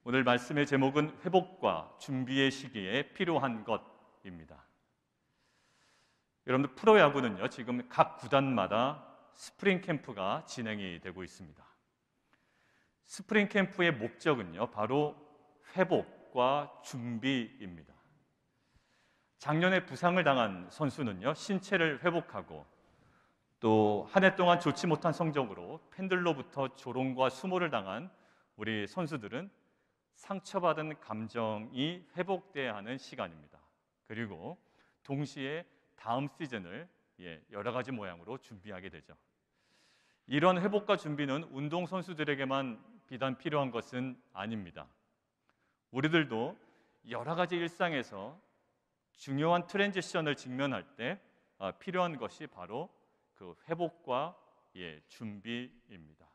오늘 말씀의 제목은 회복과 준비의 시기에 필요한 것입니다. 여러분들, 프로야구는요, 지금 각 구단마다 스프링 캠프가 진행이 되고 있습니다. 스프링 캠프의 목적은요, 바로 회복과 준비입니다. 작년에 부상을 당한 선수는요, 신체를 회복하고 또 한 해 동안 좋지 못한 성적으로 팬들로부터 조롱과 수모를 당한 우리 선수들은 상처받은 감정이 회복돼야 하는 시간입니다. 그리고 동시에 다음 시즌을 여러 가지 모양으로 준비하게 되죠. 이런 회복과 준비는 운동선수들에게만 비단 필요한 것은 아닙니다. 우리들도 여러 가지 일상에서 중요한 트랜지션을 직면할 때 필요한 것이 바로 그 회복과 준비입니다.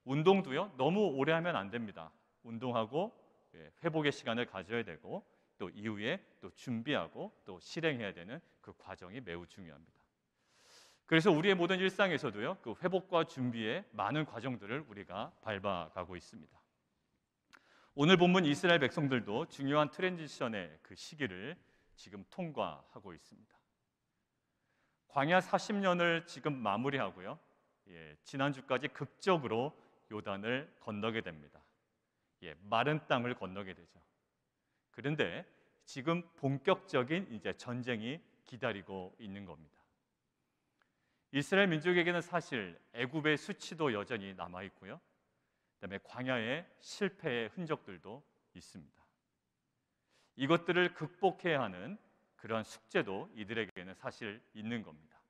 운동도요, 너무 오래 하면 안 됩니다. 운동하고 회복의 시간을 가져야 되고 또 이후에 또 준비하고 또 실행해야 되는 그 과정이 매우 중요합니다. 그래서 우리의 모든 일상에서도요, 그 회복과 준비의 많은 과정들을 우리가 밟아가고 있습니다. 오늘 본문 이스라엘 백성들도 중요한 트랜지션의 그 시기를 지금 통과하고 있습니다. 광야 40년을 지금 마무리하고요, 지난주까지 극적으로 요단을 건너게 됩니다. 마른 땅을 건너게 되죠. 그런데 지금 본격적인 이제 전쟁이 기다리고 있는 겁니다. 이스라엘 민족에게는 사실 애굽의 수치도 여전히 남아 있고요, 그다음에 광야의 실패의 흔적들도 있습니다. 이것들을 극복해야 하는 그러한 숙제도 이들에게는 사실 있는 겁니다.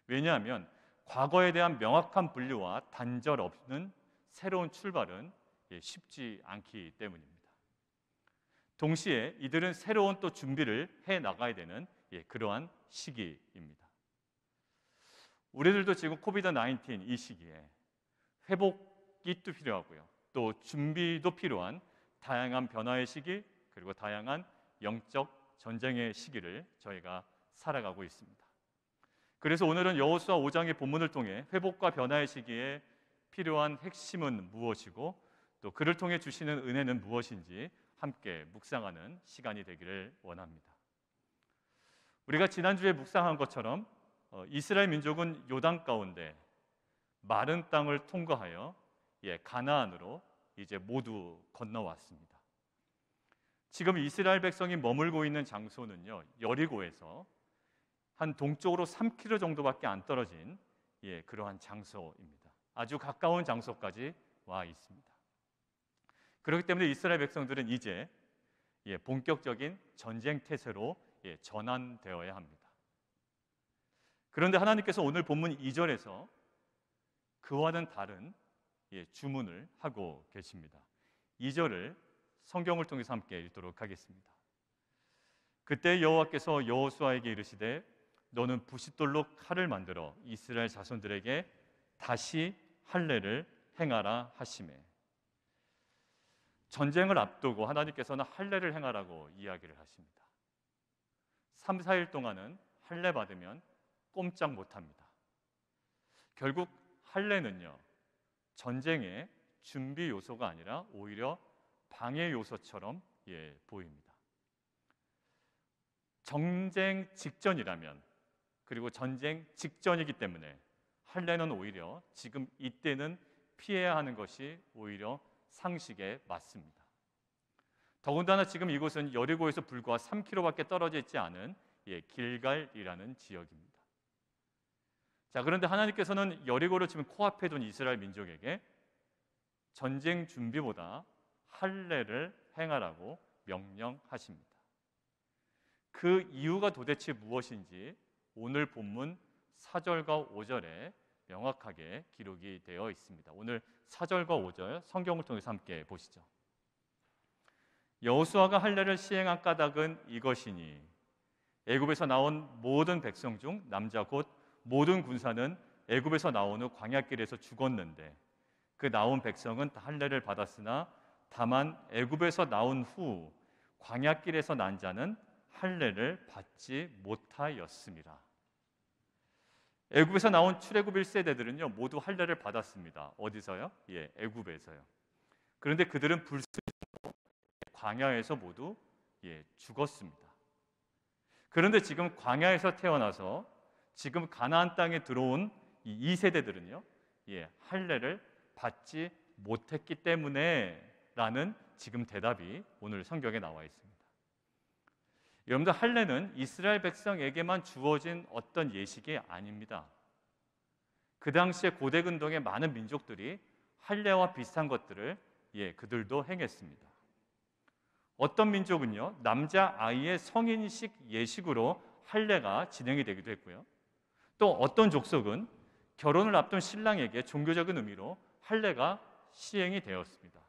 왜냐하면 과거에 대한 명확한 분류와 단절 없는 새로운 출발은 쉽지 않기 때문입니다. 동시에 이들은 새로운 또 준비를 해 나가야 되는 그러한 시기입니다. 우리들도 지금 코비드-19 이 시기에 회복이 또 필요하고요, 또 준비도 필요한 다양한 변화의 시기, 그리고 다양한 영적 전쟁의 시기를 저희가 살아가고 있습니다. 그래서 오늘은 여호수아 5장의 본문을 통해 회복과 변화의 시기에 필요한 핵심은 무엇이고 또 그를 통해 주시는 은혜는 무엇인지 함께 묵상하는 시간이 되기를 원합니다. 우리가 지난주에 묵상한 것처럼 이스라엘 민족은 요단 가운데 마른 땅을 통과하여 가나안으로 이제 모두 건너왔습니다. 지금 이스라엘 백성이 머물고 있는 장소는요, 여리고에서 한 동쪽으로 3km 정도밖에 안 떨어진 그러한 장소입니다. 아주 가까운 장소까지 와 있습니다. 그렇기 때문에 이스라엘 백성들은 이제 본격적인 전쟁 태세로 전환되어야 합니다. 그런데 하나님께서 오늘 본문 2절에서 그와는 다른 주문을 하고 계십니다. 2절을 성경을 통해서 함께 읽도록 하겠습니다. 그때 여호와께서 여호수아에게 이르시되 너는 부싯돌로 칼을 만들어 이스라엘 자손들에게 다시 할례를 행하라 하시매. 전쟁을 앞두고 하나님께서는 할례를 행하라고 이야기를 하십니다. 3, 4일 동안은 할례 받으면 꼼짝 못합니다. 결국 할례는요, 전쟁의 준비 요소가 아니라 오히려 방해 요소처럼 보입니다. 전쟁 직전이라면, 그리고 전쟁 직전이기 때문에 할례는 오히려 지금 이때는 피해야 하는 것이 오히려 상식에 맞습니다. 더군다나 지금 이곳은 여리고에서 불과 3km밖에 떨어져 있지 않은 길갈이라는 지역입니다. 자, 그런데 하나님께서는 여리고를 지금 코앞에 둔 이스라엘 민족에게 전쟁 준비보다 할례를 행하라고 명령하십니다. 그 이유가 도대체 무엇인지 오늘 본문 4절과 5절에 명확하게 기록이 되어 있습니다. 오늘 4절과 5절 성경을 통해서 함께 보시죠. 여호수아가 할례를 시행한 까닭은 이것이니 애굽에서 나온 모든 백성 중 남자 곧 모든 군사는 애굽에서 나온 후 광야길에서 죽었는데 그 나온 백성은 다 할례를 받았으나 다만 애굽에서 나온 후 광야길에서 난 자는 할례를 받지 못하였음이라. 애굽에서 나온 출애굽 1세대들은요 모두 할례를 받았습니다. 어디서요? 애굽에서요. 그런데 그들은 불순 광야에서 모두 죽었습니다. 그런데 지금 광야에서 태어나서 지금 가나안 땅에 들어온 이 2세대들은요, 할례를 받지 못했기 때문에 라는 지금 대답이 오늘 성경에 나와 있습니다. 여러분들, 할례는 이스라엘 백성에게만 주어진 어떤 예식이 아닙니다. 그 당시에 고대 근동의 많은 민족들이 할례와 비슷한 것들을 그들도 행했습니다. 어떤 민족은요, 남자 아이의 성인식 예식으로 할례가 진행이 되기도 했고요. 또 어떤 족속은 결혼을 앞둔 신랑에게 종교적인 의미로 할례가 시행이 되었습니다.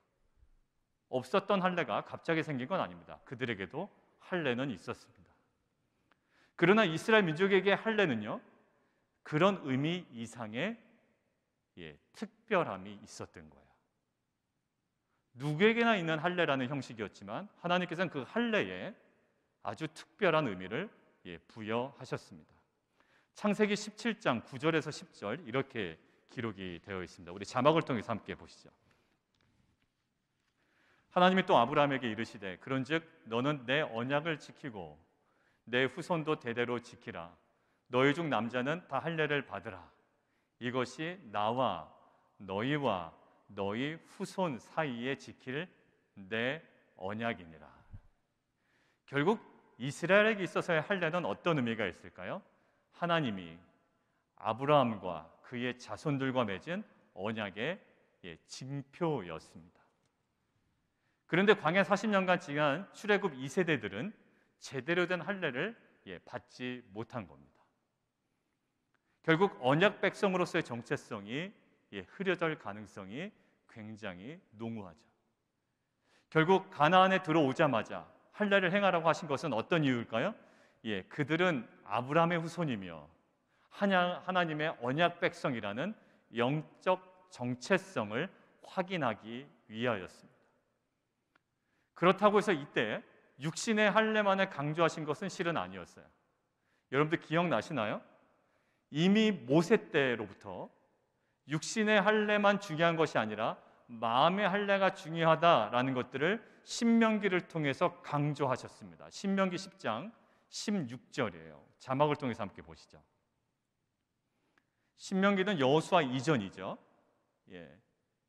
없었던 할례가 갑자기 생긴 건 아닙니다. 그들에게도 할례는 있었습니다. 그러나 이스라엘 민족에게 할례는요, 그런 의미 이상의 특별함이 있었던 거예요. 누구에게나 있는 할례라는 형식이었지만 하나님께서는 그 할례에 아주 특별한 의미를 부여하셨습니다. 창세기 17장 9절에서 10절 이렇게 기록이 되어 있습니다. 우리 자막을 통해서 함께 보시죠. 하나님이 또 아브라함에게 이르시되 그런즉 너는 내 언약을 지키고 내 후손도 대대로 지키라. 너희 중 남자는 다 할례를 받으라. 이것이 나와 너희와 너희 후손 사이에 지킬 내 언약이니라. 결국 이스라엘에게 있어서의 할례는 어떤 의미가 있을까요? 하나님이 아브라함과 그의 자손들과 맺은 언약의 징표였습니다. 그런데 광야 40년간 지난 출애굽 2세대들은 제대로 된 할례를 받지 못한 겁니다. 결국 언약 백성으로서의 정체성이 흐려질 가능성이 굉장히 농후하죠. 결국 가나안에 들어오자마자 할례를 행하라고 하신 것은 어떤 이유일까요? 그들은 아브라함의 후손이며 하나님의 언약 백성이라는 영적 정체성을 확인하기 위하였습니다. 그렇다고 해서 이때 육신의 할례만을 강조하신 것은 실은 아니었어요. 여러분들 기억나시나요? 이미 모세 때로부터 육신의 할례만 중요한 것이 아니라 마음의 할례가 중요하다라는 것들을 신명기를 통해서 강조하셨습니다. 신명기 10장 16절이에요. 자막을 통해서 함께 보시죠. 신명기는 여호수아 이전이죠.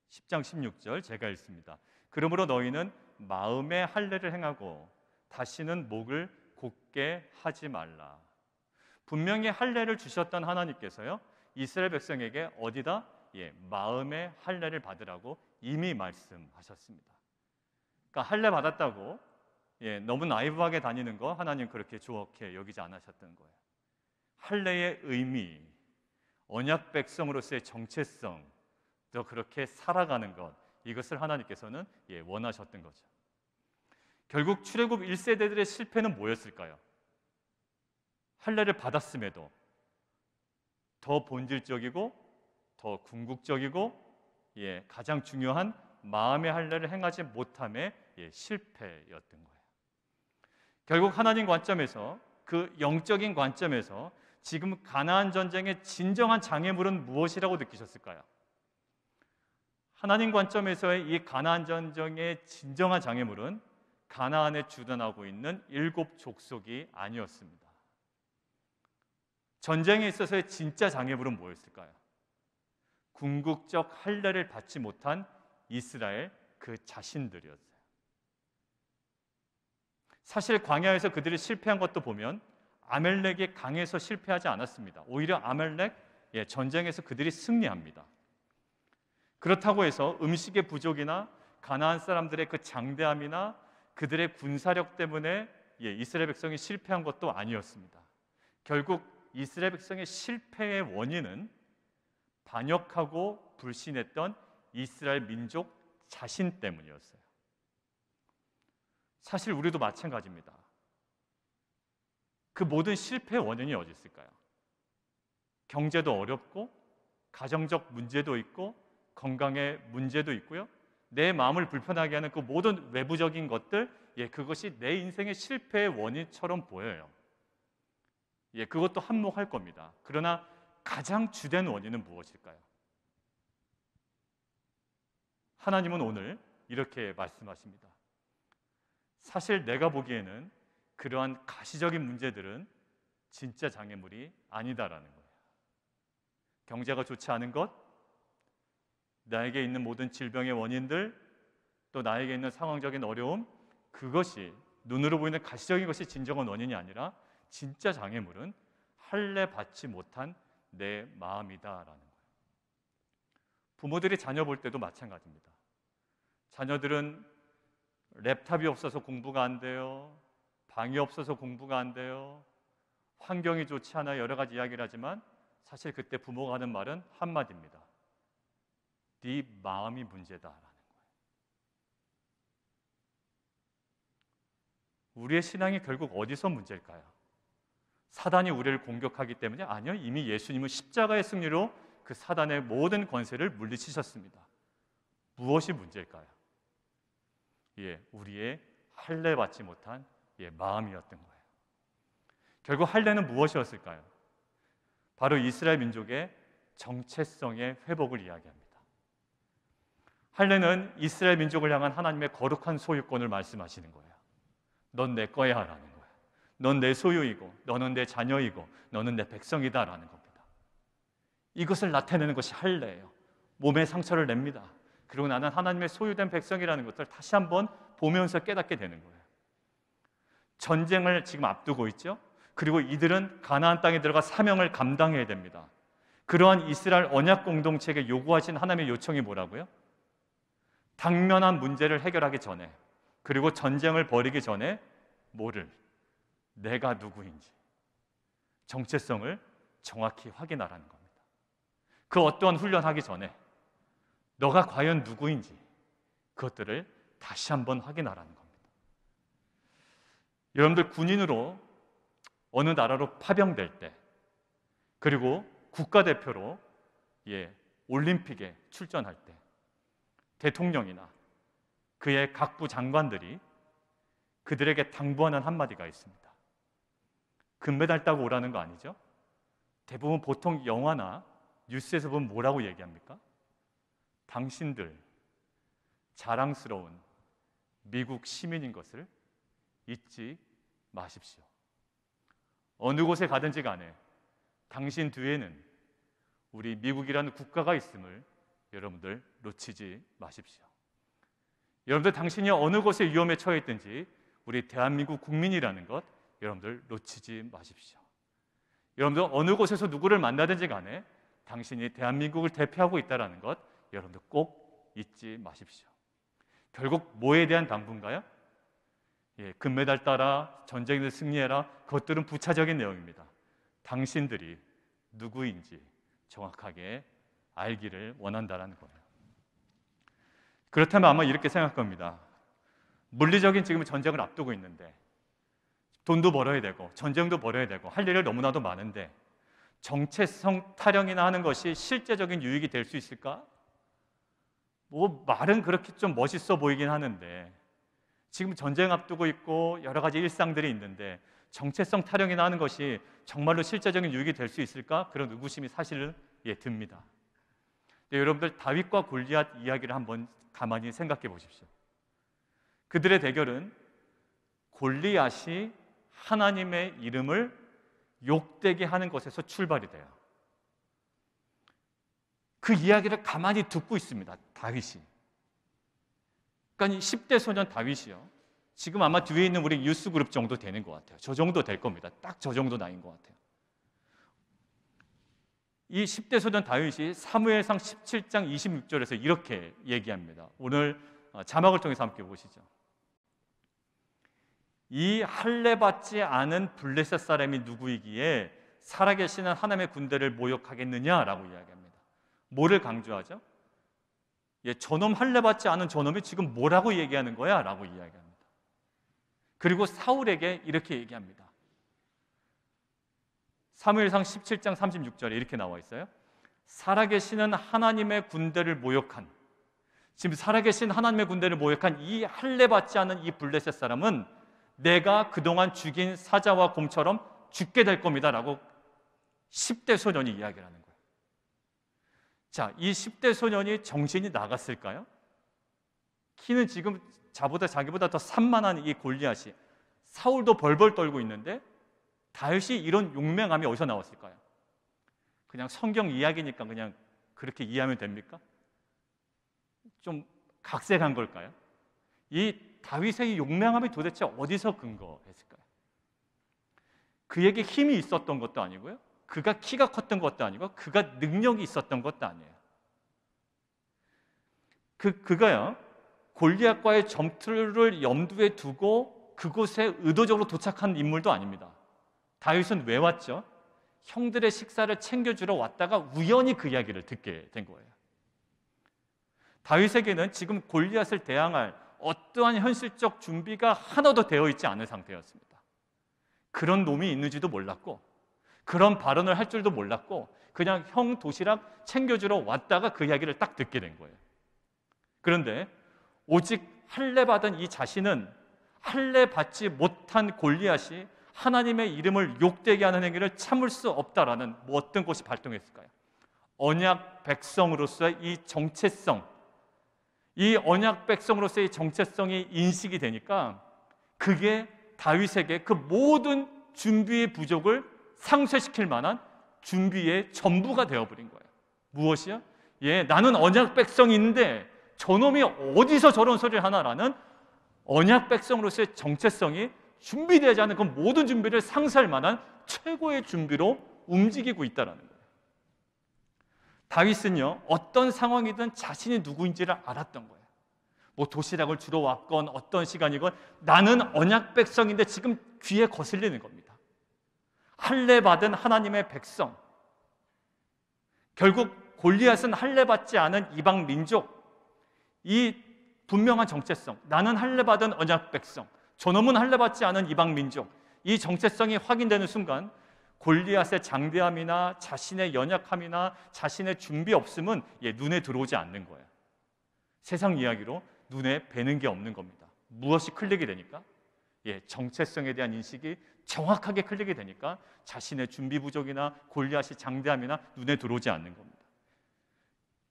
10장 16절 제가 읽습니다. 그러므로 너희는 마음의 할례를 행하고 다시는 목을 곧게 하지 말라. 분명히 할례를 주셨던 하나님께서요, 이스라엘 백성에게 어디다? 마음의 할례를 받으라고 이미 말씀하셨습니다. 그러니까 할례 받았다고 너무 나이브하게 다니는 거 하나님 그렇게 좋게 여기지 않으셨던 거예요. 할례의 의미, 언약 백성으로서의 정체성, 또 그렇게 살아가는 것, 이것을 하나님께서는 원하셨던 거죠. 결국 출애굽 1세대들의 실패는 뭐였을까요? 할례를 받았음에도 더 본질적이고 더 궁극적이고 가장 중요한 마음의 할례를 행하지 못함의 실패였던 거예요. 결국 하나님 관점에서, 그 영적인 관점에서 지금 가나안 전쟁의 진정한 장애물은 무엇이라고 느끼셨을까요? 하나님 관점에서의 이 가나안 전쟁의 진정한 장애물은 가나안에 주둔하고 있는 7 족속이 아니었습니다. 전쟁에 있어서의 진짜 장애물은 뭐였을까요? 궁극적 할례를 받지 못한 이스라엘 그 자신들이었어요. 사실 광야에서 그들이 실패한 것도 보면 아멜렉이 강해서 실패하지 않았습니다. 오히려 아멜렉 전쟁에서 그들이 승리합니다. 그렇다고 해서 음식의 부족이나 가나안 사람들의 그 장대함이나 그들의 군사력 때문에 이스라엘 백성이 실패한 것도 아니었습니다. 결국 이스라엘 백성의 실패의 원인은 반역하고 불신했던 이스라엘 민족 자신 때문이었어요. 사실 우리도 마찬가지입니다. 그 모든 실패의 원인이 어디 있을까요? 경제도 어렵고 가정적 문제도 있고 건강의 문제도 있고요. 내 마음을 불편하게 하는 그 모든 외부적인 것들, 그것이 내 인생의 실패의 원인처럼 보여요. 그것도 한몫할 겁니다. 그러나 가장 주된 원인은 무엇일까요? 하나님은 오늘 이렇게 말씀하십니다. 사실 내가 보기에는 그러한 가시적인 문제들은 진짜 장애물이 아니다라는 거예요. 경제가 좋지 않은 것, 나에게 있는 모든 질병의 원인들, 또 나에게 있는 상황적인 어려움, 그것이 눈으로 보이는 가시적인 것이 진정한 원인이 아니라 진짜 장애물은 할례 받지 못한 내 마음이다라는 거예요. 부모들이 자녀 볼 때도 마찬가지입니다. 자녀들은 랩탑이 없어서 공부가 안 돼요. 방이 없어서 공부가 안 돼요. 환경이 좋지 않아 여러 가지 이야기를 하지만 사실 그때 부모가 하는 말은 한마디입니다. 네 마음이 문제다라는 거예요. 우리의 신앙이 결국 어디서 문제일까요? 사단이 우리를 공격하기 때문에? 아니요. 이미 예수님은 십자가의 승리로 그 사단의 모든 권세를 물리치셨습니다. 무엇이 문제일까요? 우리의 할례 받지 못한 마음이었던 거예요. 결국 할례는 무엇이었을까요? 바로 이스라엘 민족의 정체성의 회복을 이야기합니다. 할례는 이스라엘 민족을 향한 하나님의 거룩한 소유권을 말씀하시는 거예요. 넌 내 거야 라는 거예요. 넌 내 소유이고 너는 내 자녀이고 너는 내 백성이다 라는 겁니다. 이것을 나타내는 것이 할례예요. 몸에 상처를 냅니다. 그리고 나는 하나님의 소유된 백성이라는 것을 다시 한번 보면서 깨닫게 되는 거예요. 전쟁을 지금 앞두고 있죠. 그리고 이들은 가나안 땅에 들어가 사명을 감당해야 됩니다. 그러한 이스라엘 언약 공동체에게 요구하신 하나님의 요청이 뭐라고요? 당면한 문제를 해결하기 전에, 그리고 전쟁을 벌이기 전에 뭐를? 내가 누구인지 정체성을 정확히 확인하라는 겁니다. 그 어떠한 훈련하기 전에 너가 과연 누구인지 그것들을 다시 한번 확인하라는 겁니다. 여러분들 군인으로 어느 나라로 파병될 때, 그리고 국가대표로 올림픽에 출전할 때 대통령이나 그의 각부 장관들이 그들에게 당부하는 한마디가 있습니다. 금메달 따고 오라는 거 아니죠? 대부분 보통 영화나 뉴스에서 보면 뭐라고 얘기합니까? 당신들 자랑스러운 미국 시민인 것을 잊지 마십시오. 어느 곳에 가든지 간에 당신 뒤에는 우리 미국이라는 국가가 있음을 여러분들 놓치지 마십시오. 여러분들 당신이 어느 곳에 위험에 처해 있든지 우리 대한민국 국민이라는 것 여러분들 놓치지 마십시오. 여러분들 어느 곳에서 누구를 만나든지 간에 당신이 대한민국을 대표하고 있다는 것 여러분들 꼭 잊지 마십시오. 결국 뭐에 대한 당부인가요? 금메달 따라, 전쟁에서 승리해라, 그것들은 부차적인 내용입니다. 당신들이 누구인지 정확하게 알기를 원한다는 거예요. 그렇다면 아마 이렇게 생각할 겁니다. 물리적인 지금 전쟁을 앞두고 있는데 돈도 벌어야 되고 전쟁도 벌어야 되고 할 일이 너무나도 많은데 정체성 타령이나 하는 것이 실제적인 유익이 될 수 있을까? 뭐 말은 그렇게 좀 멋있어 보이긴 하는데 지금 전쟁 앞두고 있고 여러 가지 일상들이 있는데 정체성 타령이나 하는 것이 정말로 실제적인 유익이 될 수 있을까? 그런 의구심이 사실은 듭니다. 여러분들 다윗과 골리앗 이야기를 한번 가만히 생각해 보십시오. 그들의 대결은 골리앗이 하나님의 이름을 욕되게 하는 것에서 출발이 돼요. 그 이야기를 가만히 듣고 있습니다, 다윗이. 그러니까 10대 소년 다윗이요. 지금 아마 뒤에 있는 우리 유스 그룹 정도 되는 것 같아요. 저 정도 될 겁니다. 딱 저 정도 나이인 것 같아요. 이 10대 소년 다윗이 사무엘상 17장 26절에서 이렇게 얘기합니다. 오늘 자막을 통해서 함께 보시죠. 이 할례 받지 않은 블레셋 사람이 누구이기에 살아계시는 하나님의 군대를 모욕하겠느냐라고 이야기합니다. 뭐를 강조하죠? 저놈 할례 받지 않은 저놈이 지금 뭐라고 얘기하는 거야? 라고 이야기합니다. 그리고 사울에게 이렇게 얘기합니다. 사무엘상 17장 36절에 이렇게 나와 있어요. 살아계시는 하나님의 군대를 모욕한, 지금 살아계신 하나님의 군대를 모욕한 이 할례 받지 않은 이 블레셋 사람은 내가 그동안 죽인 사자와 곰처럼 죽게 될 겁니다 라고 10대 소년이 이야기를 하는 거예요. 자, 이 10대 소년이 정신이 나갔을까요? 키는 지금 자기보다 더 산만한 이 골리앗이 사울도 벌벌 떨고 있는데 다윗이 이런 용맹함이 어디서 나왔을까요? 그냥 성경 이야기니까 그냥 그렇게 이해하면 됩니까? 좀 각색한 걸까요? 이 다윗의 용맹함이 도대체 어디서 근거했을까요? 그에게 힘이 있었던 것도 아니고요, 그가 키가 컸던 것도 아니고, 그가 능력이 있었던 것도 아니에요. 그가요, 골리앗과의 전투를 염두에 두고 그곳에 의도적으로 도착한 인물도 아닙니다. 다윗은 왜 왔죠? 형들의 식사를 챙겨주러 왔다가 우연히 그 이야기를 듣게 된 거예요. 다윗에게는 지금 골리앗을 대항할 어떠한 현실적 준비가 하나도 되어 있지 않은 상태였습니다. 그런 놈이 있는지도 몰랐고, 그런 발언을 할 줄도 몰랐고, 그냥 형 도시락 챙겨주러 왔다가 그 이야기를 딱 듣게 된 거예요. 그런데 오직 할례 받은 이 자신은 할례 받지 못한 골리앗이 하나님의 이름을 욕되게 하는 행위를 참을 수 없다라는 어떤 것이 발동했을까요? 언약 백성으로서의 이 정체성, 이 언약 백성으로서의 정체성이 인식이 되니까 그게 다윗에게 그 모든 준비의 부족을 상쇄시킬 만한 준비의 전부가 되어버린 거예요. 무엇이요? 나는 언약 백성인데 저놈이 어디서 저런 소리를 하나라는 언약 백성으로서의 정체성이 준비되지 않은 그 모든 준비를 상쇄할 만한 최고의 준비로 움직이고 있다는 거예요. 다윗은요, 어떤 상황이든 자신이 누구인지를 알았던 거예요. 뭐 도시락을 주러 왔건 어떤 시간이건 나는 언약 백성인데 지금 귀에 거슬리는 겁니다. 할례 받은 하나님의 백성. 결국 골리앗은 할례 받지 않은 이방 민족, 이 분명한 정체성, 나는 할례 받은 언약 백성, 저놈은 할례 받지 않은 이방 민족, 이 정체성이 확인되는 순간 골리앗의 장대함이나 자신의 연약함이나 자신의 준비 없음은 눈에 들어오지 않는 거예요. 세상 이야기로 눈에 뵈는 게 없는 겁니다. 무엇이 클릭이 되니까? 정체성에 대한 인식이 정확하게 클릭이 되니까 자신의 준비 부족이나 골리앗이 장대함이나 눈에 들어오지 않는 겁니다.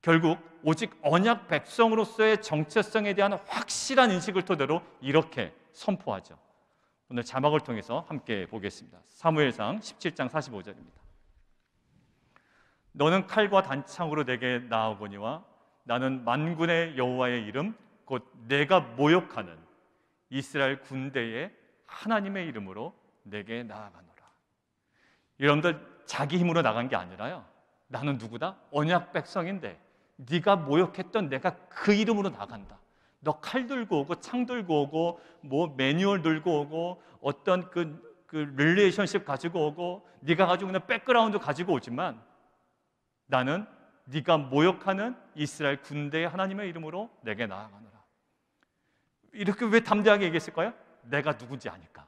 결국 오직 언약 백성으로서의 정체성에 대한 확실한 인식을 토대로 이렇게 선포하죠. 오늘 자막을 통해서 함께 보겠습니다. 사무엘상 17장 45절입니다. 너는 칼과 단창으로 내게 나아오거니와 나는 만군의 여호와의 이름 곧 내가 모욕하는 이스라엘 군대의 하나님의 이름으로 내게 나아가노라. 여러분들, 자기 힘으로 나간 게 아니라요, 나는 누구다? 언약 백성인데 네가 모욕했던 내가 그 이름으로 나간다. 너 칼 들고 오고 창 들고 오고 뭐 매뉴얼 들고 오고 어떤 그 릴레이션십 가지고 오고 네가 가지고 있는 백그라운드 가지고 오지만 나는 네가 모욕하는 이스라엘 군대의 하나님의 이름으로 내게 나아가노라. 이렇게 왜 담대하게 얘기했을까요? 내가 누군지 아니까.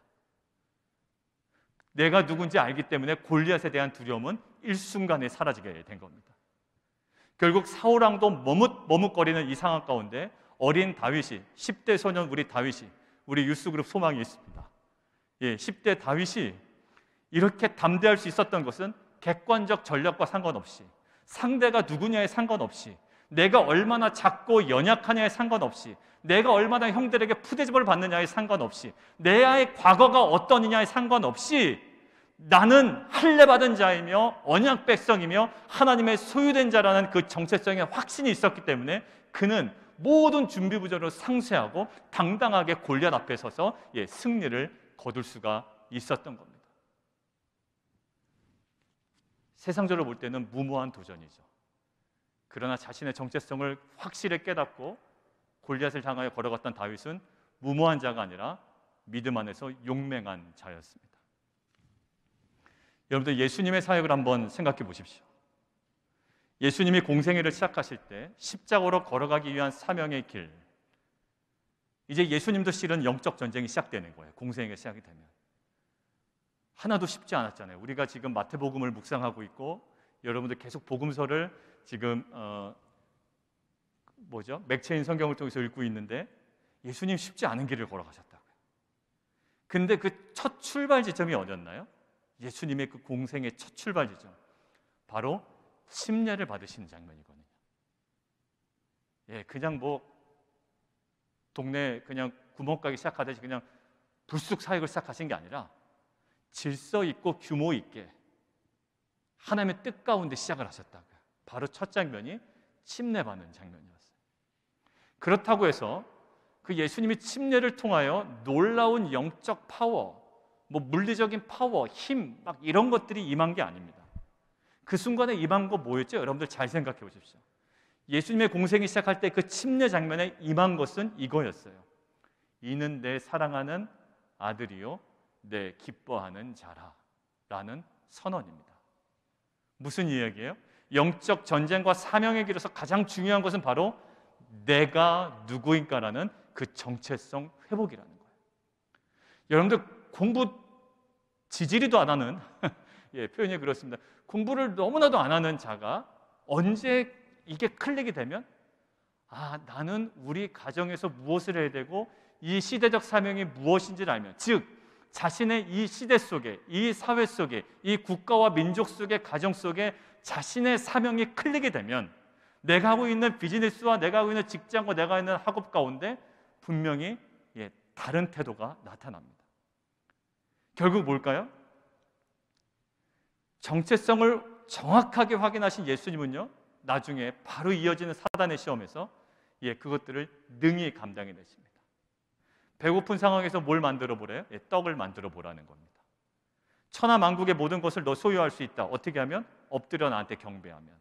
내가 누군지 알기 때문에 골리앗에 대한 두려움은 일순간에 사라지게 된 겁니다. 결국 사울왕도 머뭇거리는 이 상황 가운데 어린 다윗이, 10대 소년 우리 다윗이, 우리 유스그룹 소망이 있습니다. 10대 다윗이 이렇게 담대할 수 있었던 것은 객관적 전략과 상관없이, 상대가 누구냐에 상관없이, 내가 얼마나 작고 연약하냐에 상관없이, 내가 얼마나 형들에게 푸대접을 받느냐에 상관없이, 내 과거가 어떠느냐에 상관없이 나는 할례 받은 자이며 언약 백성이며 하나님의 소유된 자라는 그 정체성에 확신이 있었기 때문에 그는 모든 준비 부조를 상쇄하고 당당하게 골리앗 앞에 서서 승리를 거둘 수가 있었던 겁니다. 세상적으로 볼 때는 무모한 도전이죠. 그러나 자신의 정체성을 확실히 깨닫고 골리앗을 향하여 걸어갔던 다윗은 무모한 자가 아니라 믿음 안에서 용맹한 자였습니다. 여러분들, 예수님의 사역을 한번 생각해 보십시오. 예수님이 공생애를 시작하실 때 십자가로 걸어가기 위한 사명의 길, 이제 예수님도 실은 영적 전쟁이 시작되는 거예요. 공생애가 시작이 되면 하나도 쉽지 않았잖아요. 우리가 지금 마태복음을 묵상하고 있고 여러분들 계속 복음서를 지금 맥체인 성경을 통해서 읽고 있는데 예수님 쉽지 않은 길을 걸어가셨다고요. 근데 그 첫 출발 지점이 어디였나요? 예수님의 그 공생의 첫 출발 지점, 바로 침례를 받으시는 장면이거든요. 그냥 동네 그냥 구멍가게 시작하듯이 그냥 불쑥 사역을 시작하신 게 아니라 질서 있고 규모 있게 하나님의 뜻 가운데 시작을 하셨다고요. 바로 첫 장면이 침례받는 장면이었어요. 그렇다고 해서 그 예수님이 침례를 통하여 놀라운 영적 파워, 물리적인 파워, 힘 막 이런 것들이 임한 게 아닙니다. 그 순간에 임한 거 뭐였죠? 여러분들 잘 생각해 보십시오. 예수님의 공생이 시작할 때 그 침례 장면에 임한 것은 이거였어요. 이는 내 사랑하는 아들이요 내 기뻐하는 자라 라는 선언입니다. 무슨 이야기예요? 영적 전쟁과 사명의 길에서 가장 중요한 것은 바로 내가 누구인가라는 그 정체성 회복이라는 거예요. 여러분들 공부 지지리도 안 하는 표현이 그렇습니다. 공부를 너무나도 안 하는 자가 언제 이게 클릭이 되면 나는 우리 가정에서 무엇을 해야 되고 이 시대적 사명이 무엇인지를 알면, 즉 자신의 이 시대 속에, 이 사회 속에, 이 국가와 민족 속에, 가정 속에 자신의 사명이 클릭이 되면 내가 하고 있는 비즈니스와 내가 하고 있는 직장과 내가 있는 학업 가운데 분명히 다른 태도가 나타납니다. 결국 뭘까요? 정체성을 정확하게 확인하신 예수님은요, 나중에 바로 이어지는 사단의 시험에서 그것들을 능히 감당해내십니다. 배고픈 상황에서 뭘 만들어 보래요? 떡을 만들어 보라는 겁니다. 천하 만국의 모든 것을 너 소유할 수 있다. 어떻게 하면? 엎드려 나한테 경배하면.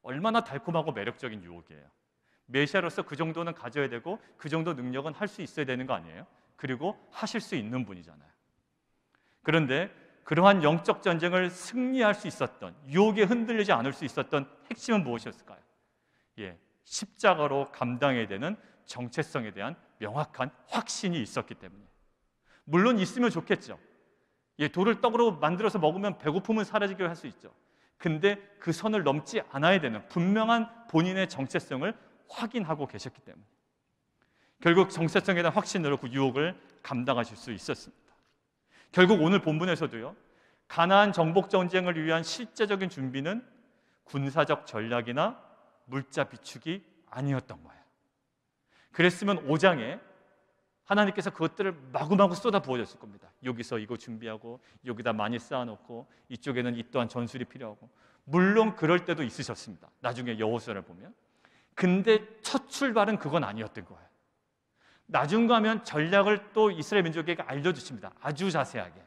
얼마나 달콤하고 매력적인 유혹이에요. 메시아로서 그 정도는 가져야 되고 그 정도 능력은 할 수 있어야 되는 거 아니에요? 그리고 하실 수 있는 분이잖아요. 그런데 그러한 영적 전쟁을 승리할 수 있었던, 유혹에 흔들리지 않을 수 있었던 핵심은 무엇이었을까요? 십자가로 감당해야 되는 정체성에 대한 명확한 확신이 있었기 때문에. 물론 있으면 좋겠죠. 돌을 떡으로 만들어서 먹으면 배고픔은 사라지게 할 수 있죠. 근데 그 선을 넘지 않아야 되는 분명한 본인의 정체성을 확인하고 계셨기 때문에 결국 정체성에 대한 확신으로 그 유혹을 감당하실 수 있었습니다. 결국 오늘 본문에서도요, 가나안 정복 전쟁을 위한 실제적인 준비는 군사적 전략이나 물자 비축이 아니었던 거예요. 그랬으면 5장에 하나님께서 그것들을 마구마구 쏟아 부어줬을 겁니다. 여기서 이거 준비하고 여기다 많이 쌓아놓고 이쪽에는 이 또한 전술이 필요하고, 물론 그럴 때도 있으셨습니다. 나중에 여호수아를 보면. 근데 첫 출발은 그건 아니었던 거예요. 나중 가면 전략을 또 이스라엘 민족에게 알려주십니다. 아주 자세하게.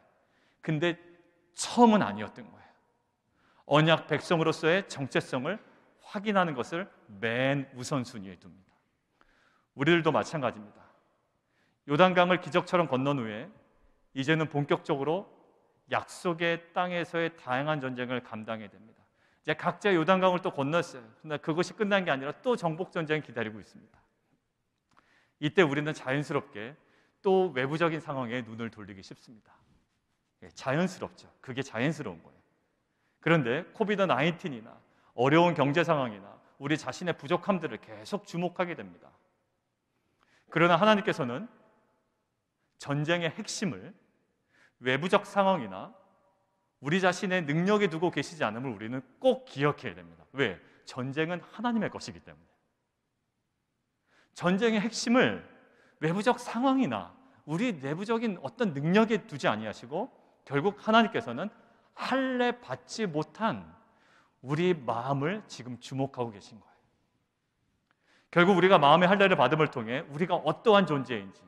근데 처음은 아니었던 거예요. 언약 백성으로서의 정체성을 확인하는 것을 맨 우선순위에 둡니다. 우리들도 마찬가지입니다. 요단강을 기적처럼 건넌 후에 이제는 본격적으로 약속의 땅에서의 다양한 전쟁을 감당해야 됩니다. 이제 각자 요단강을 또 건넜어요. 그러나 그것이 끝난 게 아니라 또 정복 전쟁이 기다리고 있습니다. 이때 우리는 자연스럽게 또 외부적인 상황에 눈을 돌리기 쉽습니다. 자연스럽죠. 그게 자연스러운 거예요. 그런데 코비드-19이나 어려운 경제 상황이나 우리 자신의 부족함들을 계속 주목하게 됩니다. 그러나 하나님께서는 전쟁의 핵심을 외부적 상황이나 우리 자신의 능력에 두고 계시지 않음을 우리는 꼭 기억해야 됩니다. 왜? 전쟁은 하나님의 것이기 때문에. 전쟁의 핵심을 외부적 상황이나 우리 내부적인 어떤 능력에 두지 아니하시고 결국 하나님께서는 할례 받지 못한 우리 마음을 지금 주목하고 계신 거예요. 결국 우리가 마음의 할례를 받음을 통해 우리가 어떠한 존재인지,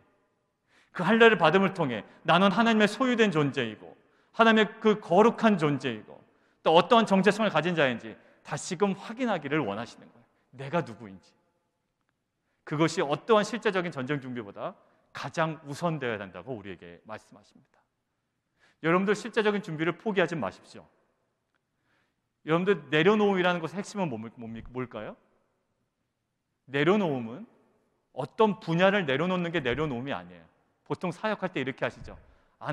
그 할례를 받음을 통해 나는 하나님의 소유된 존재이고 하나님의 그 거룩한 존재이고 또 어떠한 정체성을 가진 자인지 다시금 확인하기를 원하시는 거예요. 내가 누구인지. 그것이 어떠한 실제적인 전쟁 준비보다 가장 우선되어야 된다고 우리에게 말씀하십니다. 여러분들 실제적인 준비를 포기하지 마십시오. 여러분들 내려놓음이라는 것의 핵심은 뭘까요? 내려놓음은 어떤 분야를 내려놓는 게 내려놓음이 아니에요. 보통 사역할 때 이렇게 하시죠.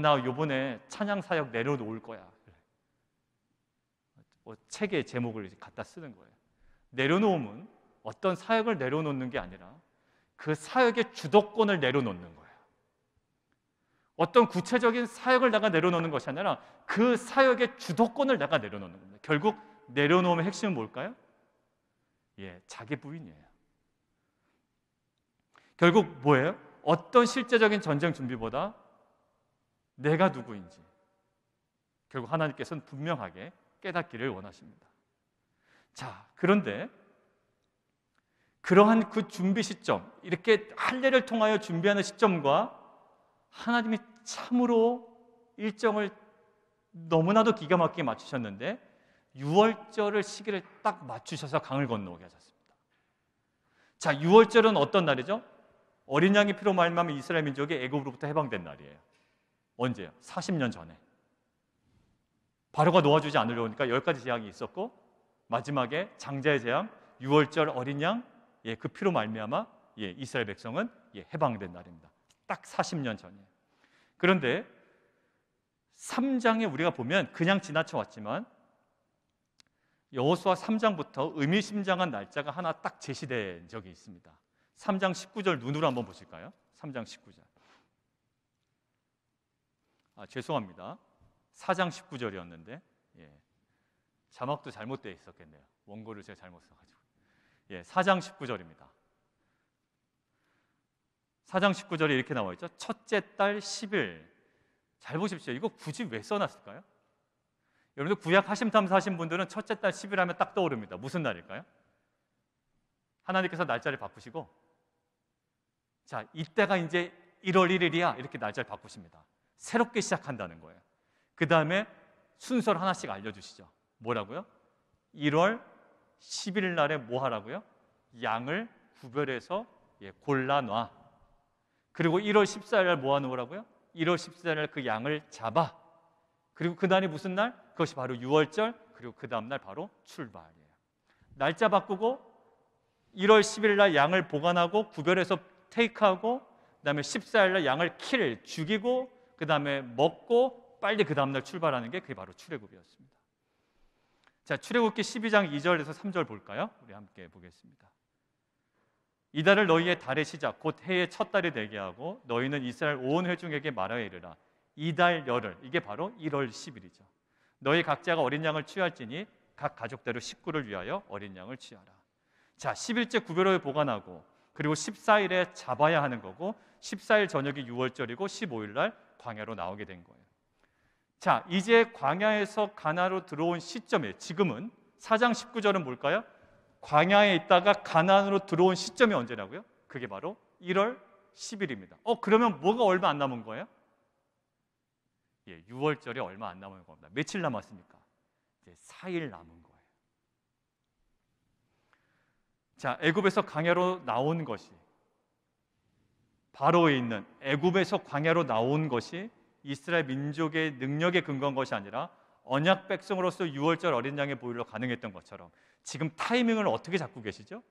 나 이번에 찬양 사역 내려놓을 거야. 책의 제목을 갖다 쓰는 거예요. 내려놓음은 어떤 사역을 내려놓는 게 아니라 그 사역의 주도권을 내려놓는 거예요. 어떤 구체적인 사역을 내가 내려놓는 것이 아니라 그 사역의 주도권을 내가 내려놓는 겁니다. 결국 내려놓음의 핵심은 뭘까요? 자기 부인이에요. 결국 뭐예요? 어떤 실제적인 전쟁 준비보다 내가 누구인지 결국 하나님께서는 분명하게 깨닫기를 원하십니다. 자, 그런데 그러한 그 준비 시점, 이렇게 할례를 통하여 준비하는 시점과 하나님이 참으로 일정을 너무나도 기가 막히게 맞추셨는데 유월절을 시기를 딱 맞추셔서 강을 건너오게 하셨습니다. 자, 유월절은 어떤 날이죠? 어린 양의 피로 말미암아 이스라엘 민족이 애굽으로부터 해방된 날이에요. 언제요? 40년 전에. 바로가 놓아주지 않으려니까 10가지 재앙이 있었고 마지막에 장자의 재앙, 유월절 어린 양, 그 피로 말미암아 이스라엘 백성은 해방된 날입니다. 딱 40년 전이에요. 그런데 3장에 우리가 보면 그냥 지나쳐 왔지만 여호수아 3장부터 의미심장한 날짜가 하나 딱 제시된 적이 있습니다. 3장 19절 눈으로 한번 보실까요? 3장 19절. 죄송합니다. 4장 19절이었는데 자막도 잘못되어 있었겠네요. 원고를 제가 잘못 써가지고. 4장 19절입니다. 4장 19절에 이렇게 나와 있죠. 첫째 달 10일. 잘 보십시오. 이거 굳이 왜 써놨을까요? 여러분들 구약 하심탐사 하신 분들은 첫째 달 10일 하면 딱 떠오릅니다. 무슨 날일까요? 하나님께서 날짜를 바꾸시고 자, 이때가 이제 1월 1일이야 이렇게 날짜를 바꾸십니다. 새롭게 시작한다는 거예요. 그 다음에 순서를 하나씩 알려주시죠. 뭐라고요? 1월 10일 날에 뭐 하라고요? 양을 구별해서 골라놔. 그리고 1월 14일 날 뭐 하는 거라고요? 1월 14일 날 그 양을 잡아. 그리고 그날이 무슨 날? 그것이 바로 유월절. 그리고 그 다음 날 바로 출발이에요. 날짜 바꾸고 1월 10일 날 양을 보관하고 구별해서 테이크하고 그 다음에 14일 날 양을 죽이고 그 다음에 먹고 빨리 그 다음 날 출발하는 게 그게 바로 출애굽이었습니다. 자, 출애굽기 12장 2절에서 3절 볼까요? 우리 함께 보겠습니다. 이달을 너희의 달의 시작 곧 해의 첫 달이 되게 하고 너희는 이스라엘 온 회중에게 말하여 이르라. 이달 열흘, 이게 바로 1월 10일이죠. 너희 각자가 어린 양을 취할지니 각 가족대로 식구를 위하여 어린 양을 취하라. 자, 10일째 구별하여 보관하고 그리고 14일에 잡아야 하는 거고 14일 저녁이 유월절이고 15일 날 광야로 나오게 된 거예요. 자, 이제 광야에서 가나안으로 들어온 시점에 지금은 4장 19절은 뭘까요? 광야에 있다가 가나안으로 들어온 시점이 언제라고요? 그게 바로 1월 10일입니다. 그러면 뭐가 얼마 안 남은 거예요? 6월절이 얼마 안 남은 겁니다. 며칠 남았습니까? 이제 4일 남은 거예요. 자, 애굽에서 광야로 나온 것이 바로에 있는 애굽에서 광야로 나온 것이 이스라엘 민족의 능력에 근거한 것이 아니라 언약 백성으로서 6월절 어린 양의 보혈로 가능했던 것처럼 지금 타이밍을 어떻게 잡고 계시죠?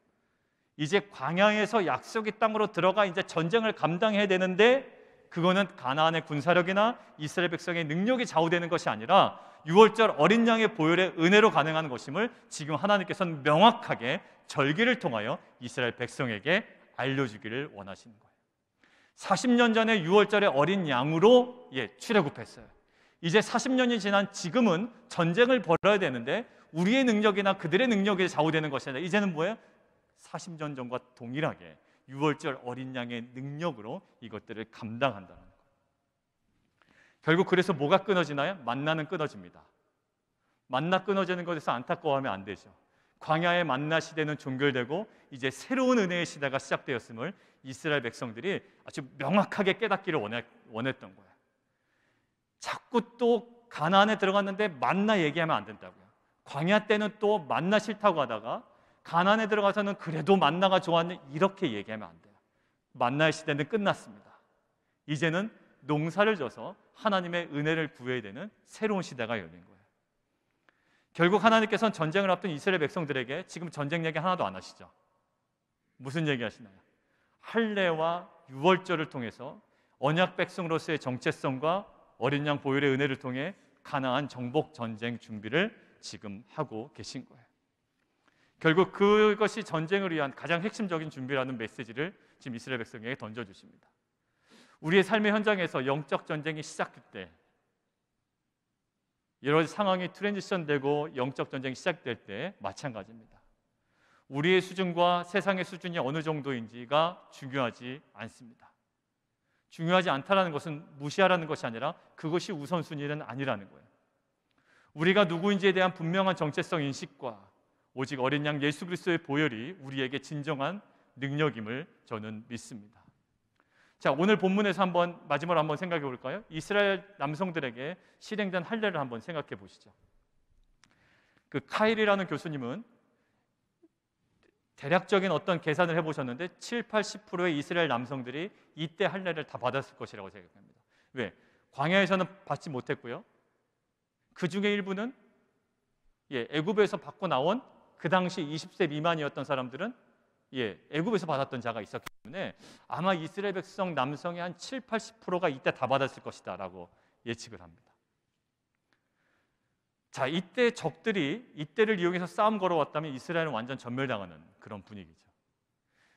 이제 광야에서 약속의 땅으로 들어가 이제 전쟁을 감당해야 되는데 그거는 가나안의 군사력이나 이스라엘 백성의 능력이 좌우되는 것이 아니라 6월절 어린 양의 보혈의 은혜로 가능한 것임을 지금 하나님께서는 명확하게 절기를 통하여 이스라엘 백성에게 알려주기를 원하시는 거예요. 40년 전에 6월절에 어린 양으로 출애굽했어요. 이제 40년이 지난 지금은 전쟁을 벌여야 되는데 우리의 능력이나 그들의 능력이 좌우되는 것이 아니라 이제는 뭐예요? 40년 전과 동일하게 6월절 어린 양의 능력으로 이것들을 감당한다는 거예요. 결국 그래서 뭐가 끊어지나요? 만나는 끊어집니다. 만나 끊어지는 것에서 안타까워하면 안 되죠. 광야의 만나 시대는 종결되고 이제 새로운 은혜의 시대가 시작되었음을 이스라엘 백성들이 아주 명확하게 깨닫기를 원했던 거예요. 자꾸 또 가나안에 들어갔는데 만나 얘기하면 안 된다고요. 광야 때는 또 만나 싫다고 하다가 가나안에 들어가서는 그래도 만나가 좋았네 이렇게 얘기하면 안 돼요. 만나의 시대는 끝났습니다. 이제는 농사를 져서 하나님의 은혜를 구해야 되는 새로운 시대가 열린 거예요. 결국 하나님께서는 전쟁을 앞둔 이스라엘 백성들에게 지금 전쟁 얘기 하나도 안 하시죠. 무슨 얘기 하시나요? 할례와 유월절을 통해서 언약 백성으로서의 정체성과 어린 양 보혈의 은혜를 통해 가나안 정복 전쟁 준비를 지금 하고 계신 거예요. 결국 그것이 전쟁을 위한 가장 핵심적인 준비라는 메시지를 지금 이스라엘 백성에게 던져주십니다. 우리의 삶의 현장에서 영적 전쟁이 시작될 때 여러 상황이 트랜지션되고 영적 전쟁이 시작될 때 마찬가지입니다. 우리의 수준과 세상의 수준이 어느 정도인지가 중요하지 않습니다. 중요하지 않다라는 것은 무시하라는 것이 아니라 그것이 우선순위는 아니라는 거예요. 우리가 누구인지에 대한 분명한 정체성 인식과 오직 어린 양 예수 그리스도의 보혈이 우리에게 진정한 능력임을 저는 믿습니다. 자, 오늘 본문에서 마지막으로 한번 생각해 볼까요? 이스라엘 남성들에게 실행된 할례를 한번 생각해 보시죠. 그 카일이라는 교수님은 대략적인 어떤 계산을 해보셨는데 70-80%의 이스라엘 남성들이 이때 할례를 다 받았을 것이라고 생각합니다. 왜? 광야에서는 받지 못했고요. 그 중에 일부는 애굽에서 받고 나온 그 당시 20세 미만이었던 사람들은 애굽에서 받았던 자가 있었기 때문에 아마 이스라엘 백성 남성의 한 70-80%가 이때 다 받았을 것이다 라고 예측을 합니다. 자, 이때 적들이 이때를 이용해서 싸움 걸어왔다면 이스라엘은 완전 전멸당하는 그런 분위기죠.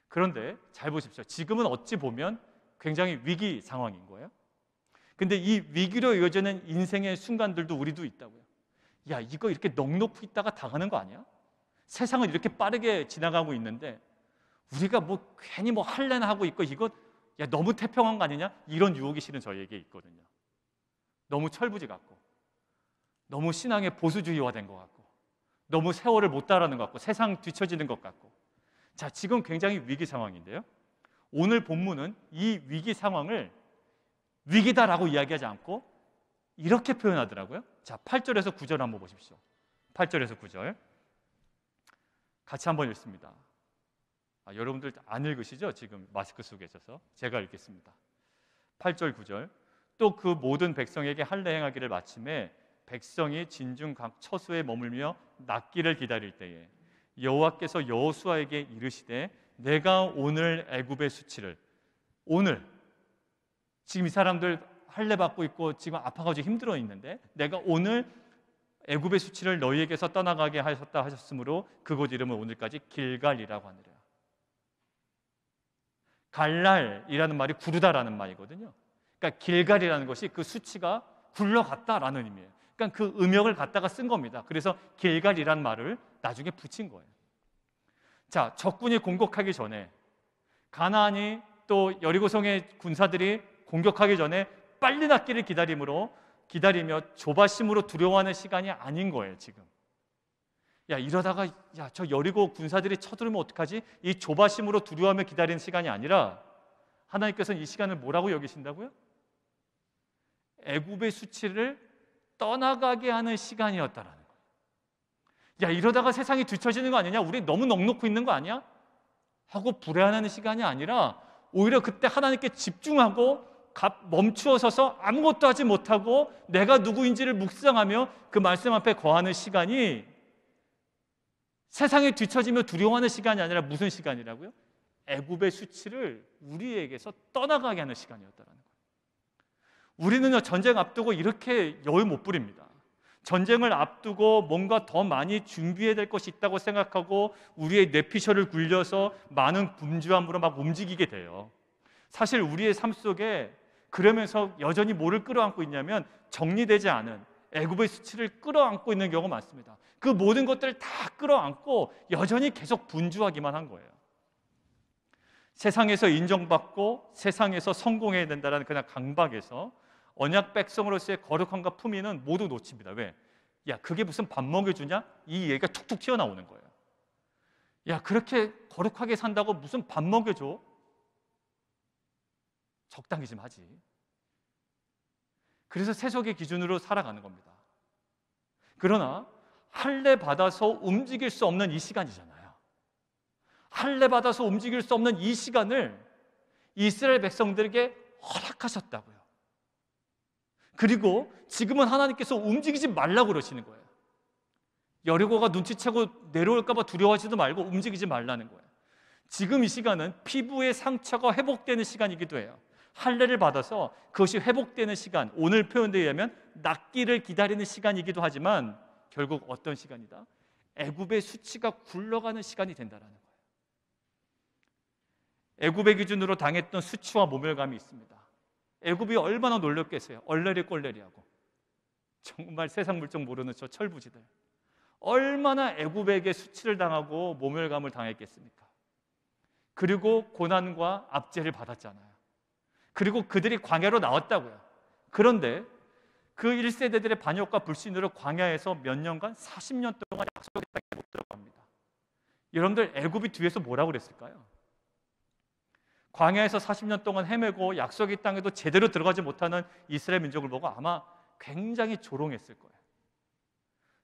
그런데 잘 보십시오. 지금은 어찌 보면 굉장히 위기 상황인 거예요. 근데 이 위기로 이어지는 인생의 순간들도 우리도 있다고요. 야, 이거 이렇게 넉넉히 있다가 당하는 거 아니야? 세상은 이렇게 빠르게 지나가고 있는데 우리가 뭐 괜히 뭐 할례나 하고 있고 이거 야 너무 태평한 거 아니냐? 이런 유혹이 실은 저희에게 있거든요. 너무 철부지 같고 너무 신앙의 보수주의화된 것 같고 너무 세월을 못 따라하는 것 같고 세상 뒤처지는 것 같고. 자, 지금 굉장히 위기 상황인데요. 오늘 본문은 이 위기 상황을 위기다라고 이야기하지 않고 이렇게 표현하더라고요. 자, 8절에서 9절 한번 보십시오. 8절에서 9절 같이 한번 읽습니다. 여러분들 안 읽으시죠? 지금 마스크 쓰고 계셔서 제가 읽겠습니다. 8절 9절 또 그 모든 백성에게 할례 행하기를 마침에 백성이 진중 각 처소에 머물며 낫기를 기다릴 때에 여호와께서 여호수아에게 이르시되 내가 오늘 애굽의 수치를 오늘 지금 이 사람들 할례 받고 있고 지금 아파가지고 힘들어 있는데 내가 오늘 애굽의 수치를 너희에게서 떠나가게 하셨다 하셨으므로 그곳 이름을 오늘까지 길갈이라고 하느라. 갈랄이라는 말이 구르다라는 말이거든요. 그러니까 길갈이라는 것이 그 수치가 굴러갔다라는 의미예요. 그러니까 그 음역을 갖다가 쓴 겁니다. 그래서 길갈이라는 말을 나중에 붙인 거예요. 자, 적군이 공격하기 전에 가나안이 또 여리고성의 군사들이 공격하기 전에 빨리 낫기를 기다리며 조바심으로 두려워하는 시간이 아닌 거예요. 지금 야 이러다가 야 저 여리고 군사들이 쳐들으면 어떡하지? 이 조바심으로 두려워하며 기다리는 시간이 아니라 하나님께서는 이 시간을 뭐라고 여기신다고요? 애굽의 수치를 떠나가게 하는 시간이었다라는 거예요. 야 이러다가 세상이 뒤처지는 거 아니냐? 우리 너무 넉넉히 있는 거 아니야? 하고 불안하는 시간이 아니라 오히려 그때 하나님께 집중하고 멈추어 서서 아무것도 하지 못하고 내가 누구인지를 묵상하며 그 말씀 앞에 거하는 시간이 세상에 뒤처지며 두려워하는 시간이 아니라 무슨 시간이라고요? 애굽의 수치를 우리에게서 떠나가게 하는 시간이었다는 거예요. 우리는요 전쟁 앞두고 이렇게 여유 못 부립니다. 전쟁을 앞두고 뭔가 더 많이 준비해야 될 것이 있다고 생각하고 우리의 뇌피셜을 굴려서 많은 분주함으로 막 움직이게 돼요. 사실 우리의 삶 속에 그러면서 여전히 뭐를 끌어안고 있냐면 정리되지 않은 애굽의 수치를 끌어안고 있는 경우가 많습니다. 그 모든 것들을 다 끌어안고 여전히 계속 분주하기만 한 거예요. 세상에서 인정받고 세상에서 성공해야 된다는 그냥 강박에서 언약 백성으로서의 거룩함과 품위는 모두 놓칩니다. 왜? 야 그게 무슨 밥 먹여주냐? 이 얘기가 툭툭 튀어나오는 거예요. 야 그렇게 거룩하게 산다고 무슨 밥 먹여줘? 적당히 좀 하지. 그래서 세속의 기준으로 살아가는 겁니다. 그러나 할례 받아서 움직일 수 없는 이 시간이잖아요. 할례 받아서 움직일 수 없는 이 시간을 이스라엘 백성들에게 허락하셨다고요. 그리고 지금은 하나님께서 움직이지 말라고 그러시는 거예요. 여리고가 눈치채고 내려올까 봐 두려워하지도 말고 움직이지 말라는 거예요. 지금 이 시간은 피부의 상처가 회복되는 시간이기도 해요. 할례를 받아서 그것이 회복되는 시간, 오늘 표현에 의하면 낫기를 기다리는 시간이기도 하지만 결국 어떤 시간이다? 애굽의 수치가 굴러가는 시간이 된다는 거예요. 애굽의 기준으로 당했던 수치와 모멸감이 있습니다. 애굽이 얼마나 놀랬겠어요. 얼레리 꼴레리하고 정말 세상 물정 모르는 저 철부지들 얼마나 애굽에게 수치를 당하고 모멸감을 당했겠습니까? 그리고 고난과 압제를 받았잖아요. 그리고 그들이 광야로 나왔다고요. 그런데 그 1세대들의 반역과 불신으로 광야에서 몇 년간 40년 동안 약속의 땅에 못 들어갑니다. 여러분들 애굽이 뒤에서 뭐라고 그랬을까요? 광야에서 40년 동안 헤매고 약속의 땅에도 제대로 들어가지 못하는 이스라엘 민족을 보고 아마 굉장히 조롱했을 거예요.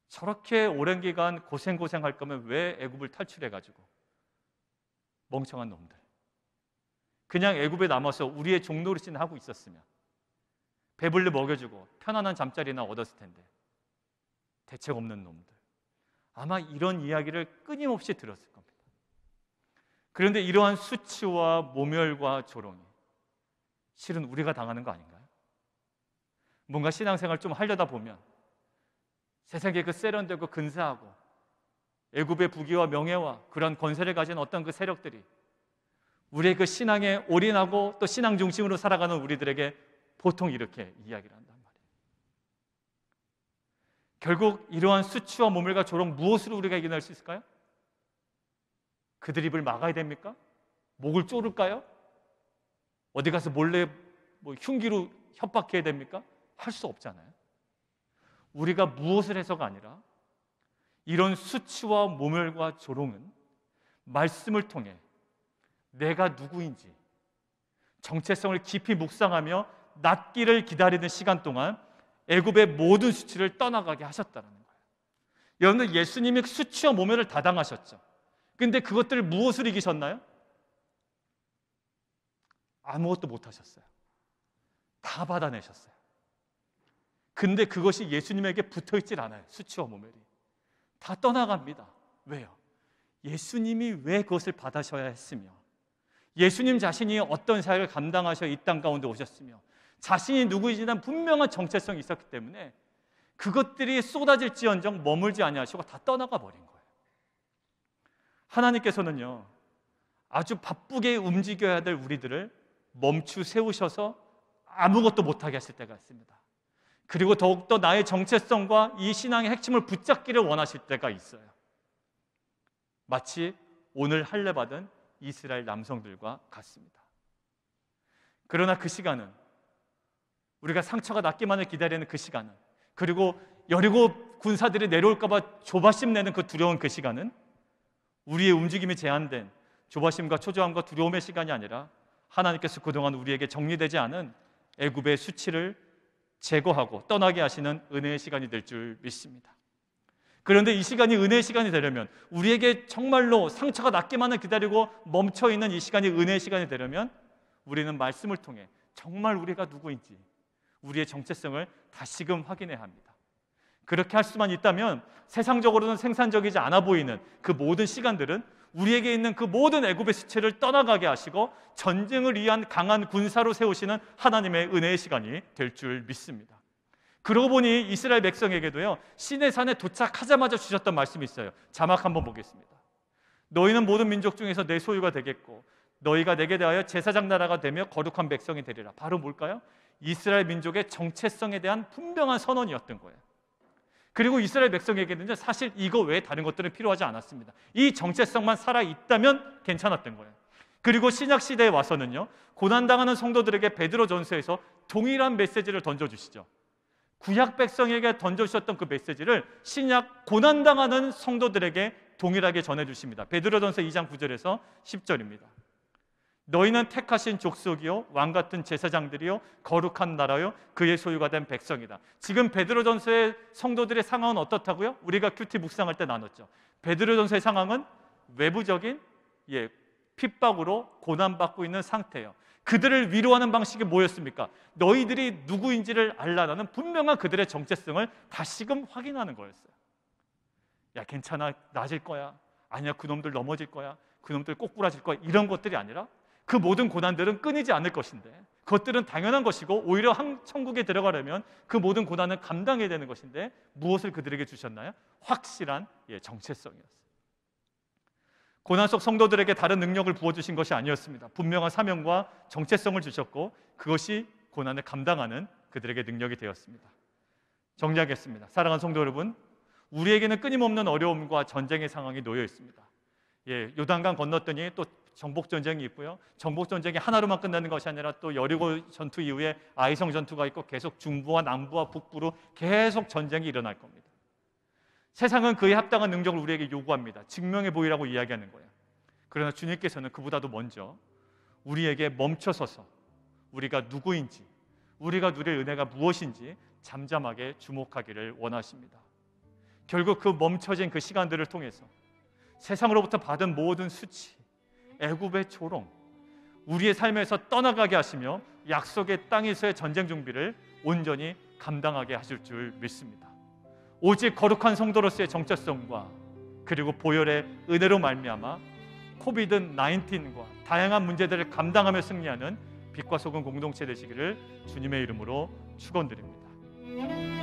저렇게 오랜 기간 고생할 거면 왜 애굽을 탈출해가지고 멍청한 놈들, 그냥 애굽에 남아서 우리의 종노릇이나 하고 있었으면 배불리 먹여주고 편안한 잠자리나 얻었을 텐데 대책 없는 놈들, 아마 이런 이야기를 끊임없이 들었을 겁니다. 그런데 이러한 수치와 모멸과 조롱이 실은 우리가 당하는 거 아닌가요? 뭔가 신앙생활 좀 하려다 보면 세상에 그 세련되고 근사하고 애굽의 부귀와 명예와 그런 권세를 가진 어떤 그 세력들이 우리의 그 신앙에 올인하고 또 신앙 중심으로 살아가는 우리들에게 보통 이렇게 이야기를 한단 말이에요. 결국 이러한 수치와 모멸과 조롱, 무엇으로 우리가 이겨낼 수 있을까요? 그들 입을 막아야 됩니까? 목을 조를까요? 어디 가서 몰래 흉기로 협박해야 됩니까? 할 수 없잖아요. 우리가 무엇을 해서가 아니라 이런 수치와 모멸과 조롱은 말씀을 통해 내가 누구인지 정체성을 깊이 묵상하며 낫기를 기다리는 시간 동안 애굽의 모든 수치를 떠나가게 하셨다는 거예요. 여러분들, 예수님이 수치와 모멸을 다 당하셨죠. 근데 그것들을 무엇으로 이기셨나요? 아무것도 못 하셨어요. 다 받아내셨어요. 근데 그것이 예수님에게 붙어있질 않아요. 수치와 모멸이 다 떠나갑니다. 왜요? 예수님이 왜 그것을 받으셔야 했으며, 예수님 자신이 어떤 사역을 감당하셔 이 땅 가운데 오셨으며, 자신이 누구인지에 대한 분명한 정체성이 있었기 때문에 그것들이 쏟아질지언정 머물지 아니하시고 다 떠나가 버린 거예요. 하나님께서는요, 아주 바쁘게 움직여야 될 우리들을 멈추 세우셔서 아무것도 못하게 하실 때가 있습니다. 그리고 더욱더 나의 정체성과 이 신앙의 핵심을 붙잡기를 원하실 때가 있어요. 마치 오늘 할례 받은 이스라엘 남성들과 같습니다. 그러나 그 시간은, 우리가 상처가 낫기만을 기다리는 그 시간은, 그리고 여리고 군사들이 내려올까 봐 조바심 내는 그 두려운 그 시간은 우리의 움직임이 제한된 조바심과 초조함과 두려움의 시간이 아니라 하나님께서 그동안 우리에게 정리되지 않은 애굽의 수치를 제거하고 떠나게 하시는 은혜의 시간이 될 줄 믿습니다. 그런데 이 시간이 은혜의 시간이 되려면, 우리에게 정말로 상처가 낫기만을 기다리고 멈춰있는 이 시간이 은혜의 시간이 되려면 우리는 말씀을 통해 정말 우리가 누구인지, 우리의 정체성을 다시금 확인해야 합니다. 그렇게 할 수만 있다면 세상적으로는 생산적이지 않아 보이는 그 모든 시간들은 우리에게 있는 그 모든 애굽의 수치를 떠나가게 하시고 전쟁을 위한 강한 군사로 세우시는 하나님의 은혜의 시간이 될 줄 믿습니다. 그러고 보니 이스라엘 백성에게도요, 시내산에 도착하자마자 주셨던 말씀이 있어요. 자막 한번 보겠습니다. 너희는 모든 민족 중에서 내 소유가 되겠고 너희가 내게 대하여 제사장 나라가 되며 거룩한 백성이 되리라. 바로 뭘까요? 이스라엘 민족의 정체성에 대한 분명한 선언이었던 거예요. 그리고 이스라엘 백성에게는 사실 이거 외에 다른 것들은 필요하지 않았습니다. 이 정체성만 살아있다면 괜찮았던 거예요. 그리고 신약시대에 와서는요, 고난당하는 성도들에게 베드로전서에서 동일한 메시지를 던져주시죠. 구약 백성에게 던져주셨던 그 메시지를 신약 고난당하는 성도들에게 동일하게 전해주십니다. 베드로전서 2장 9절에서 10절입니다. 너희는 택하신 족속이요 왕같은 제사장들이요 거룩한 나라요 그의 소유가 된 백성이다. 지금 베드로전서의 성도들의 상황은 어떻다고요? 우리가 큐티 묵상할 때 나눴죠. 베드로전서의 상황은 외부적인 핍박으로 고난받고 있는 상태예요. 그들을 위로하는 방식이 뭐였습니까? 너희들이 누구인지를 알라라는 분명한 그들의 정체성을 다시금 확인하는 거였어요. 야, 괜찮아, 나아질 거야. 아니야, 그놈들 넘어질 거야. 그놈들 꼬꾸라질 거야. 이런 것들이 아니라 그 모든 고난들은 끊이지 않을 것인데, 그것들은 당연한 것이고 오히려 천국에 들어가려면 그 모든 고난은 감당해야 되는 것인데, 무엇을 그들에게 주셨나요? 확실한 정체성이었어요. 고난 속 성도들에게 다른 능력을 부어주신 것이 아니었습니다. 분명한 사명과 정체성을 주셨고 그것이 고난을 감당하는 그들에게 능력이 되었습니다. 정리하겠습니다. 사랑하는 성도 여러분, 우리에게는 끊임없는 어려움과 전쟁의 상황이 놓여 있습니다. 예, 요단강 건넜더니 또 정복 전쟁이 있고요. 정복 전쟁이 하나로만 끝나는 것이 아니라 또 여리고 전투 이후에 아이성 전투가 있고 계속 중부와 남부와 북부로 계속 전쟁이 일어날 겁니다. 세상은 그에 합당한 능력을 우리에게 요구합니다. 증명해 보이라고 이야기하는 거예요. 그러나 주님께서는 그보다도 먼저 우리에게 멈춰서서 우리가 누구인지, 우리가 누릴 은혜가 무엇인지 잠잠하게 주목하기를 원하십니다. 결국 그 멈춰진 그 시간들을 통해서 세상으로부터 받은 모든 수치, 애굽의 조롱, 우리의 삶에서 떠나가게 하시며 약속의 땅에서의 전쟁 준비를 온전히 감당하게 하실 줄 믿습니다. 오직 거룩한 성도로서의 정체성과 그리고 보혈의 은혜로 말미암아 코비드-19과 다양한 문제들을 감당하며 승리하는 빛과 소금 공동체 되시기를 주님의 이름으로 축원드립니다.